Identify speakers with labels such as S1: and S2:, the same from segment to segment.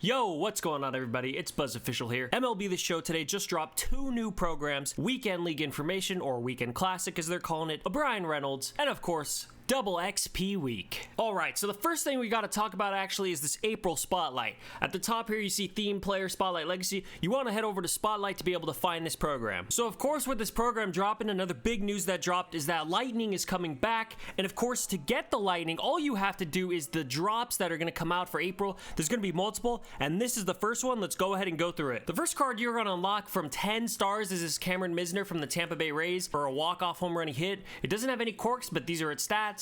S1: Yo, what's going on everybody? It's Buzz Official here. MLB the Show today just dropped 2 new programs, Weekend League Information, or Weekend Classic as they're calling it, a Bryan Reynolds, and of course, Double XP Week. Alright, so the first thing we gotta talk about actually is this April Spotlight. At the top here you see Theme Player, Spotlight Legacy. You want to head over to Spotlight to be able to find this program. So of course with this program dropping, another big news that dropped is that Lightning is coming back, and of course to get the Lightning, all you have to do is the drops that are gonna come out for April. There's gonna be multiple, and this is the first one. Let's go ahead and go through it. The first card you're gonna unlock from 10 stars is this Cameron Misner from the Tampa Bay Rays for a walk-off home run he hit. It doesn't have any quirks, but these are its stats.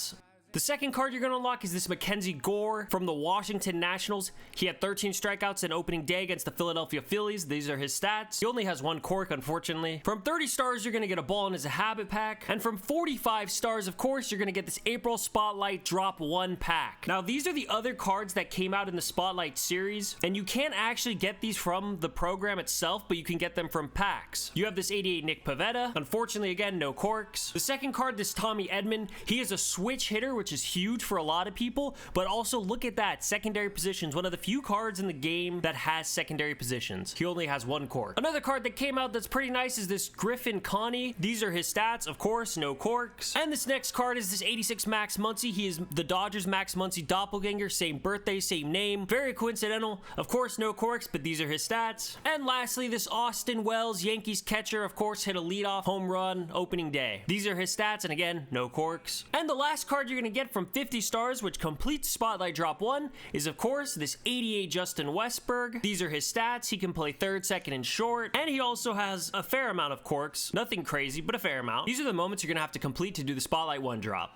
S1: The second card you're going to unlock is this Mackenzie Gore from the Washington Nationals. He had 13 strikeouts in opening day against the Philadelphia Phillies. These are his stats. He only has 1 quirk, unfortunately. From 30 stars, you're going to get a Ballin' as a Habit pack. And from 45 stars, of course, you're going to get this April Spotlight Drop 1 pack. Now, these are the other cards that came out in the Spotlight series. And you can't actually get these from the program itself, but you can get them from packs. You have this 88 Nick Pivetta. Unfortunately, again, no quirks. The second card, this Tommy Edman. He is a switch hitter, which is huge for a lot of people, but also look at that, secondary positions, one of the few cards in the game that has secondary positions. He only has 1 quirk. Another card that came out that's pretty nice is this Griffin Connie. These are his stats, of course, no quirks. And this next card is this 86 Max Muncy. He is the Dodgers Max Muncy doppelganger, same birthday, same name, very coincidental. Of course, no quirks, but these are his stats. And lastly, this Austin Wells, Yankees catcher, of course, hit a leadoff home run opening day. These are his stats, and again, no quirks. And the last card you're gonna get from 50 stars, which completes Spotlight Drop 1, is of course this 88 Justin Westberg. These are his stats. He can play third, second, and short, and he also has a fair amount of quirks. Nothing crazy, but a fair amount. These are the moments you're gonna have to complete to do the Spotlight 1 drop.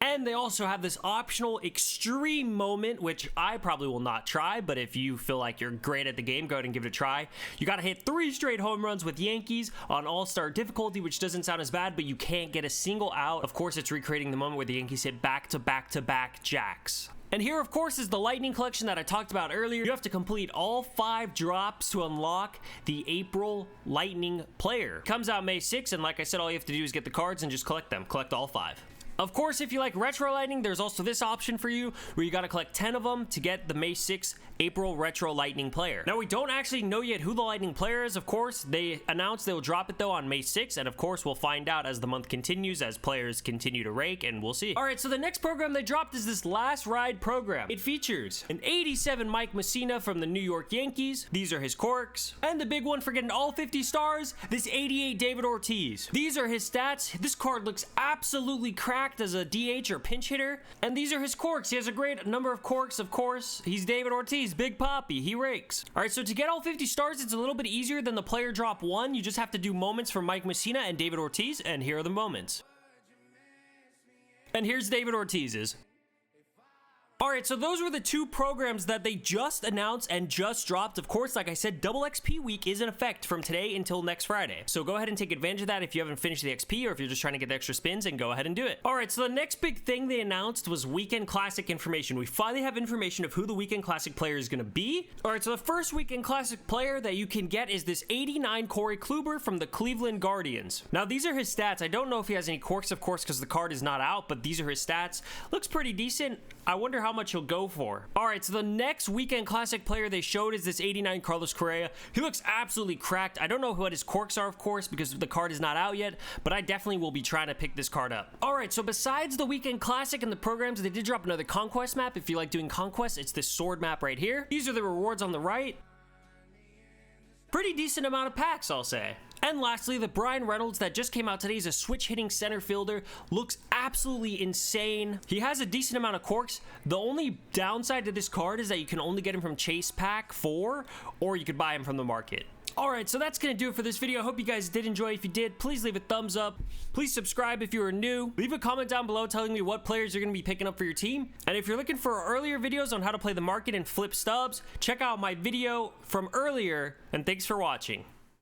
S1: And they also have this optional extreme moment, which I probably will not try, but if you feel like you're great at the game, go ahead and give it a try. You gotta hit 3 straight home runs with Yankees on all-star difficulty, which doesn't sound as bad, but you can't get a single out. Of course, it's recreating the moment where the Yankees hit back-to-back-to-back jacks. And here, of course, is the Lightning collection that I talked about earlier. You have to complete all 5 drops to unlock the April Lightning player. It comes out May 6th, and like I said, all you have to do is get the cards and just collect them. Collect all 5. Of course, if you like Retro Lightning, there's also this option for you where you got to collect 10 of them to get the May 6th April Retro Lightning player. Now, we don't actually know yet who the Lightning player is, of course. They announced they will drop it, though, on May 6th, and of course, we'll find out as the month continues, as players continue to rake, and we'll see. All right, so the next program they dropped is this Last Ride program. It features an 87 Mike Mussina from the New York Yankees. These are his quirks. And the big one for getting all 50 stars, this 88 David Ortiz. These are his stats. This card looks absolutely cracked as a DH or pinch hitter, and these are his quirks. He has a great number of quirks, of course. He's David Ortiz, Big Papi, he rakes. All right, so to get all 50 stars, it's a little bit easier than the player drop 1. You just have to do moments from Mike Mussina and David Ortiz, and here are the moments. And here's David Ortiz's. Alright, so those were the 2 programs that they just announced and just dropped. Of course, like I said, Double XP Week is in effect from today until next Friday. So go ahead and take advantage of that if you haven't finished the XP or if you're just trying to get the extra spins, and go ahead and do it. Alright, so the next big thing they announced was Weekend Classic information. We finally have information of who the Weekend Classic player is going to be. Alright, so the first Weekend Classic player that you can get is this 89 Corey Kluber from the Cleveland Guardians. Now, these are his stats. I don't know if he has any quirks, of course, because the card is not out, but these are his stats. Looks pretty decent. I wonder how much he'll go for. Alright, so the next Weekend Classic player they showed is this 89 Carlos Correa. He looks absolutely cracked. I don't know what his quirks are, of course, because the card is not out yet, but I definitely will be trying to pick this card up. Alright, so besides the Weekend Classic and the programs, they did drop another Conquest map. If you like doing Conquest, it's this sword map right here. These are the rewards on the right. Pretty decent amount of packs, I'll say. And lastly, the Bryan Reynolds that just came out today is a switch-hitting center fielder. Looks absolutely insane. He has a decent amount of quirks. The only downside to this card is that you can only get him from Chase Pack 4, or you could buy him from the market. Alright, so that's going to do it for this video. I hope you guys did enjoy. If you did, please leave a thumbs up. Please subscribe if you are new. Leave a comment down below telling me what players you're going to be picking up for your team. And if you're looking for earlier videos on how to play the market and flip stubs, check out my video from earlier, and thanks for watching.